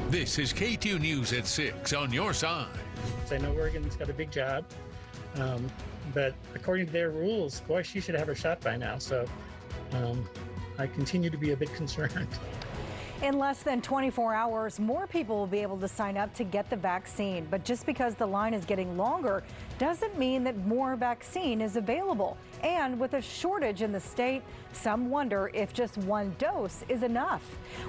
This is KATU News at 6 on your side. I know Oregon's got a big job, but according to their rules, boy, she should have her shot by now. So I continue to be a bit concerned. In less than 24 hours, more people will be able to sign up to get the vaccine. But just because the line is getting longer doesn't mean that more vaccine is available. And with a shortage in the state, some wonder if just one dose is enough.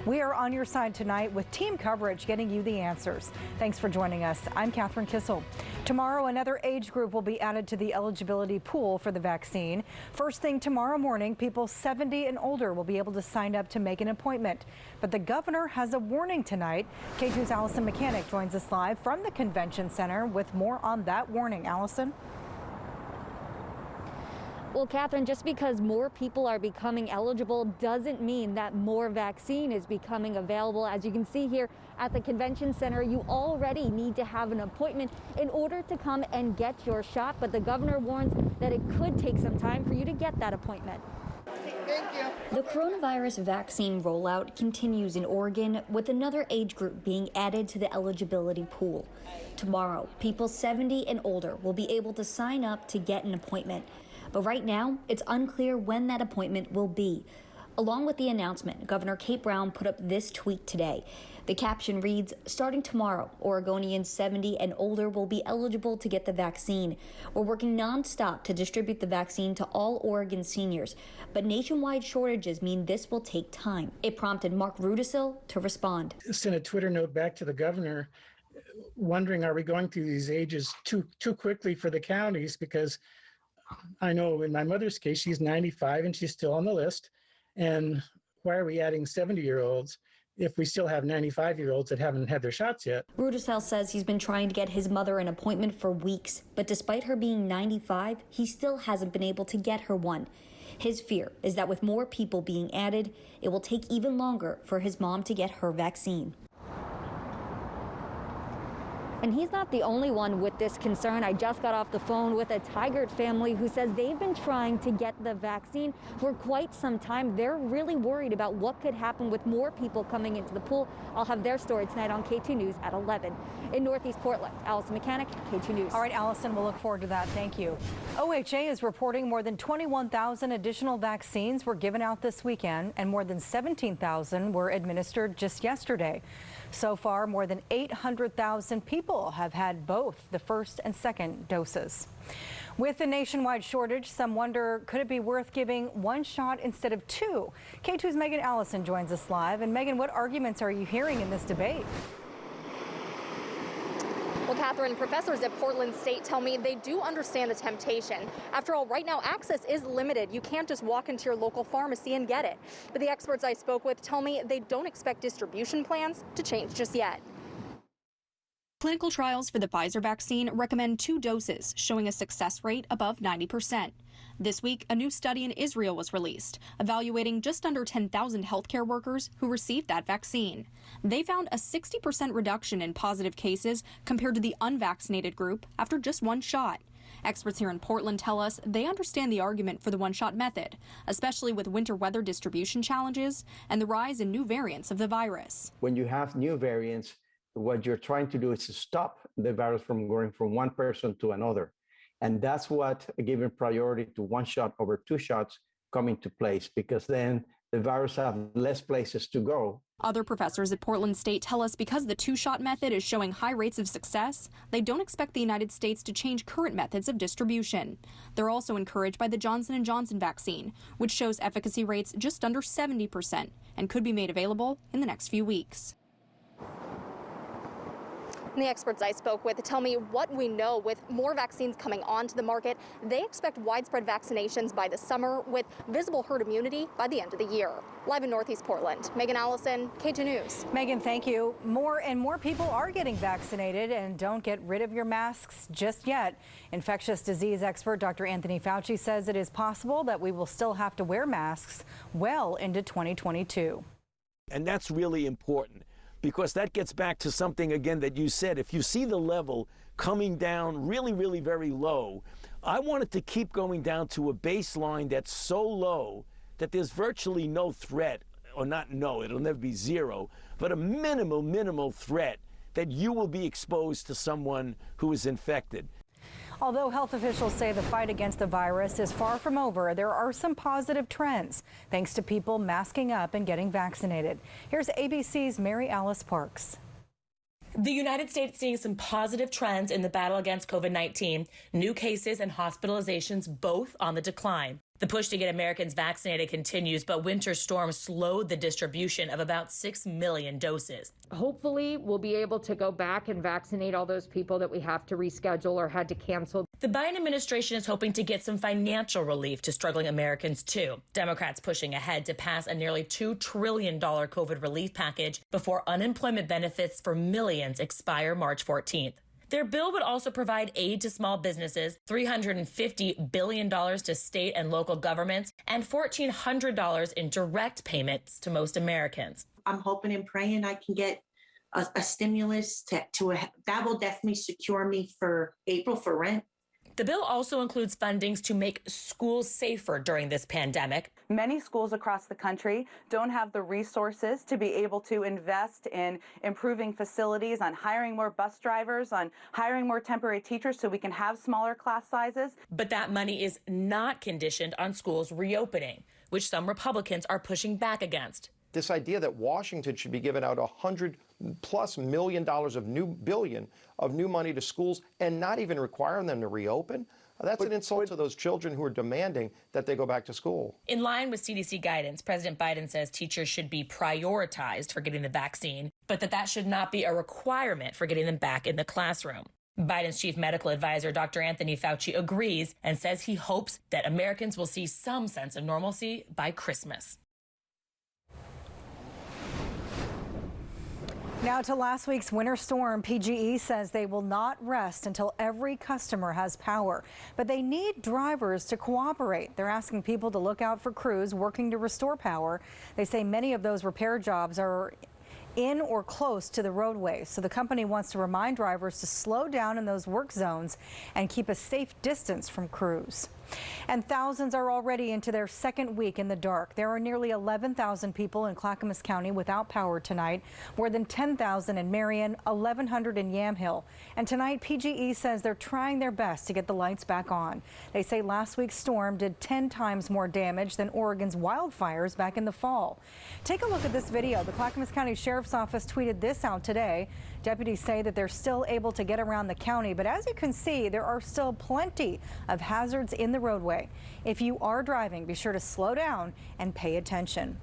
We are on your side tonight with team coverage getting you the answers. Thanks for joining us. I'm Catherine Kissel. Tomorrow, another age group will be added to the eligibility pool for the vaccine. First thing tomorrow morning, people 70 and older will be able to sign up to make an appointment. But the governor has a warning tonight. KATU's Allison Mechanic joins us live from the convention center with more on that warning. Allison? Well, Catherine, just because more people are becoming eligible doesn't mean that more vaccine is becoming available. As you can see here at the convention center, you already need to have an appointment in order to come and get your shot. But the governor warns that it could take some time for you to get that appointment. Thank you. The coronavirus vaccine rollout continues in Oregon, with another age group being added to the eligibility pool. Tomorrow, people 70 and older will be able to sign up to get an appointment. But right now, it's unclear when that appointment will be. Along with the announcement, Governor Kate Brown put up this tweet today. The caption reads, "Starting tomorrow, Oregonians 70 and older will be eligible to get the vaccine. We're working nonstop to distribute the vaccine to all Oregon seniors, but nationwide shortages mean this will take time." It prompted Mark Rudisil to respond. Sent a Twitter note back to the governor wondering, are we going through these ages too quickly for the counties? Because I know in my mother's case, she's 95 and she's still on the list. And why are we adding 70-year-olds if we still have 95-year-olds that haven't had their shots yet? Rudisell says he's been trying to get his mother an appointment for weeks, but despite her being 95, he still hasn't been able to get her one. His fear is that with more people being added, it will take even longer for his mom to get her vaccine. And he's not the only one with this concern. I just got off the phone with a Tigert family who says they've been trying to get the vaccine for quite some time. They're really worried about what could happen with more people coming into the pool. I'll have their story tonight on KATU News at 11. In Northeast Portland, Allison Mechanic, KATU News. All right, Allison, we'll look forward to that. Thank you. OHA is reporting more than 21,000 additional vaccines were given out this weekend, and more than 17,000 were administered just yesterday. So far, more than 800,000 people have had both the first and second doses. With the nationwide shortage, some wonder, could it be worth giving one shot instead of two? KATU's Megan Allison joins us live. And Megan, what arguments are you hearing in this debate? Well, Catherine, professors at Portland State tell me they do understand the temptation. After all, right now, access is limited. You can't just walk into your local pharmacy and get it. But the experts I spoke with tell me they don't expect distribution plans to change just yet. Clinical trials for the Pfizer vaccine recommend 2 doses, showing a success rate above 90%. This week, a new study in Israel was released, evaluating just under 10,000 healthcare workers who received that vaccine. They found a 60% reduction in positive cases compared to the unvaccinated group after just one shot. Experts here in Portland tell us they understand the argument for the one-shot method, especially with winter weather distribution challenges and the rise in new variants of the virus. When you have new variants, what you're trying to do is to stop the virus from going from one person to another. And that's what giving priority to one shot over 2 shots come into place, because then the virus have less places to go. Other professors at Portland State tell us because the 2-shot method is showing high rates of success, they don't expect the United States to change current methods of distribution. They're also encouraged by the Johnson & Johnson vaccine, which shows efficacy rates just under 70% and could be made available in the next few weeks. And the experts I spoke with tell me what we know with more vaccines coming onto the market. They expect widespread vaccinations by the summer with visible herd immunity by the end of the year. Live in Northeast Portland, Megan Allison, KATU News. Megan, thank you. More and more people are getting vaccinated, and don't get rid of your masks just yet. Infectious disease expert Dr. Anthony Fauci says it is possible that we will still have to wear masks well into 2022. And that's really important, because that gets back to something, again, that you said. If you see the level coming down really, really very low, I want it to keep going down to a baseline that's so low that there's virtually no threat, or not no, it'll never be zero, but a minimal threat that you will be exposed to someone who is infected. Although health officials say the fight against the virus is far from over, there are some positive trends thanks to people masking up and getting vaccinated. Here's ABC's Mary Alice Parks. The United States seeing some positive trends in the battle against COVID-19. New cases and hospitalizations both on the decline. The push to get Americans vaccinated continues, but winter storms slowed the distribution of about 6 million doses. Hopefully, we'll be able to go back and vaccinate all those people that we have to reschedule or had to cancel. The Biden administration is hoping to get some financial relief to struggling Americans, too. Democrats pushing ahead to pass a nearly $2 trillion COVID relief package before unemployment benefits for millions expire March 14th. Their bill would also provide aid to small businesses, $350 billion to state and local governments, and $1,400 in direct payments to most Americans. I'm hoping and praying I can get a stimulus that will definitely secure me for April for rent. The bill also includes fundings to make schools safer during this pandemic. Many schools across the country don't have the resources to be able to invest in improving facilities, on hiring more bus drivers, on hiring more temporary teachers so we can have smaller class sizes. But that money is not conditioned on schools reopening, which some Republicans are pushing back against. This idea that Washington should be giving out $100+ million of new money to schools and not even requiring them to reopen, that's an insult to those children who are demanding that they go back to school. In line with CDC guidance, President Biden says teachers should be prioritized for getting the vaccine, but that should not be a requirement for getting them back in the classroom. Biden's chief medical advisor, Dr. Anthony Fauci, agrees and says he hopes that Americans will see some sense of normalcy by Christmas. Now to last week's winter storm. PGE says they will not rest until every customer has power, but they need drivers to cooperate. They're asking people to look out for crews working to restore power. They say many of those repair jobs are in or close to the roadways, so the company wants to remind drivers to slow down in those work zones and keep a safe distance from crews. And thousands are already into their second week in the dark. There are nearly 11,000 people in Clackamas County without power tonight, more than 10,000 in Marion, 1,100 in Yamhill. And tonight, PGE says they're trying their best to get the lights back on. They say last week's storm did 10 times more damage than Oregon's wildfires back in the fall. Take a look at this video. The Clackamas County Sheriff's Office tweeted this out today. Deputies say that they're still able to get around the county, but as you can see, there are still plenty of hazards in the roadway. If you are driving, be sure to slow down and pay attention.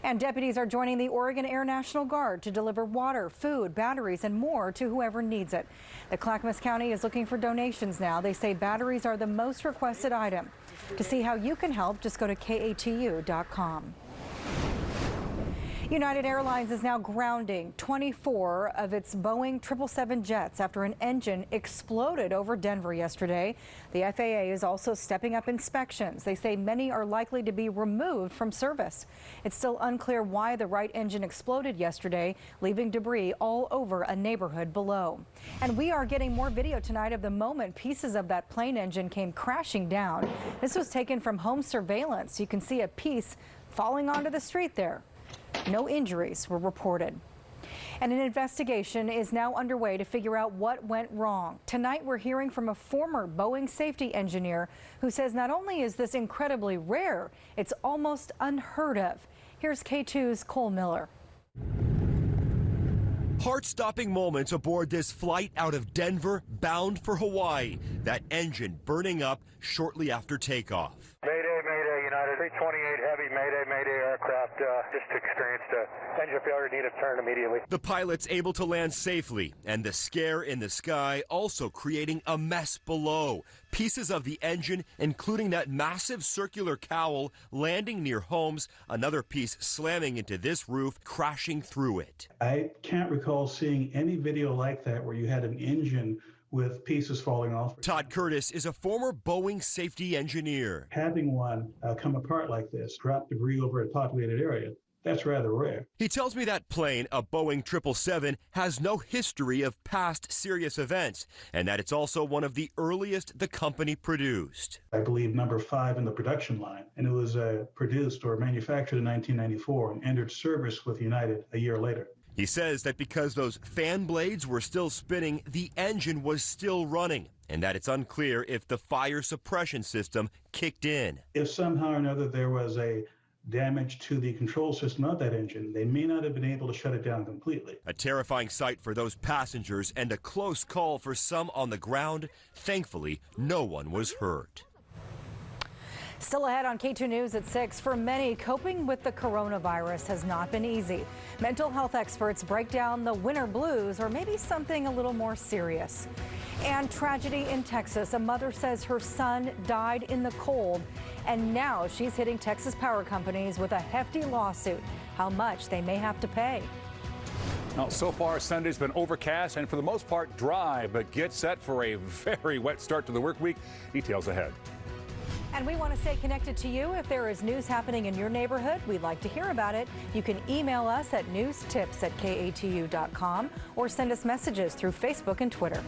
And deputies are joining the Oregon Air National Guard to deliver water, food, batteries, and more to whoever needs it. The Clackamas County is looking for donations now. They say batteries are the most requested item. To see how you can help, just go to KATU.com. United Airlines is now grounding 24 of its Boeing 777 jets after an engine exploded over Denver yesterday. The FAA is also stepping up inspections. They say many are likely to be removed from service. It's still unclear why the right engine exploded yesterday, leaving debris all over a neighborhood below. And we are getting more video tonight of the moment pieces of that plane engine came crashing down. This was taken from home surveillance. You can see a piece falling onto the street there. No injuries were reported. And an investigation is now underway to figure out what went wrong. Tonight, we're hearing from a former Boeing safety engineer who says not only is this incredibly rare, it's almost unheard of. Here's K2's Cole Miller. Heart-stopping moments aboard this flight out of Denver, bound for Hawaii. That engine burning up shortly after takeoff. Mayday, Mayday, United 328 Heavy, Mayday, Mayday aircraft just experienced engine failure, need a turn immediately. The pilot's able to land safely, and the scare in the sky also creating a mess below. Pieces of the engine, including that massive circular cowl, landing near homes, another piece slamming into this roof, crashing through it. I can't recall seeing any video like that where you had an engine with pieces falling off. Todd Curtis is a former Boeing safety engineer. Having one come apart like this, drop debris over a populated area, that's rather rare. He tells me that plane, a Boeing 777, has no history of past serious events, and that it's also one of the earliest the company produced. I believe number 5 in the production line, and it was produced or manufactured in 1994 and entered service with United a year later. He says that because those fan blades were still spinning, the engine was still running, and that it's unclear if the fire suppression system kicked in. If somehow or another there was a damage to the control system of that engine, they may not have been able to shut it down completely. A terrifying sight for those passengers and a close call for some on the ground. Thankfully, no one was hurt. Still ahead on KATU News at 6, for many, coping with the coronavirus has not been easy. Mental health experts break down the winter blues, or maybe something a little more serious. And tragedy in Texas. A mother says her son died in the cold, and now she's hitting Texas power companies with a hefty lawsuit. How much they may have to pay. Now, so far, Sunday's been overcast and for the most part dry, but get set for a very wet start to the work week. Details ahead. And we want to stay connected to you. If there is news happening in your neighborhood, we'd like to hear about it. You can email us at newstips@katu.com or send us messages through Facebook and Twitter.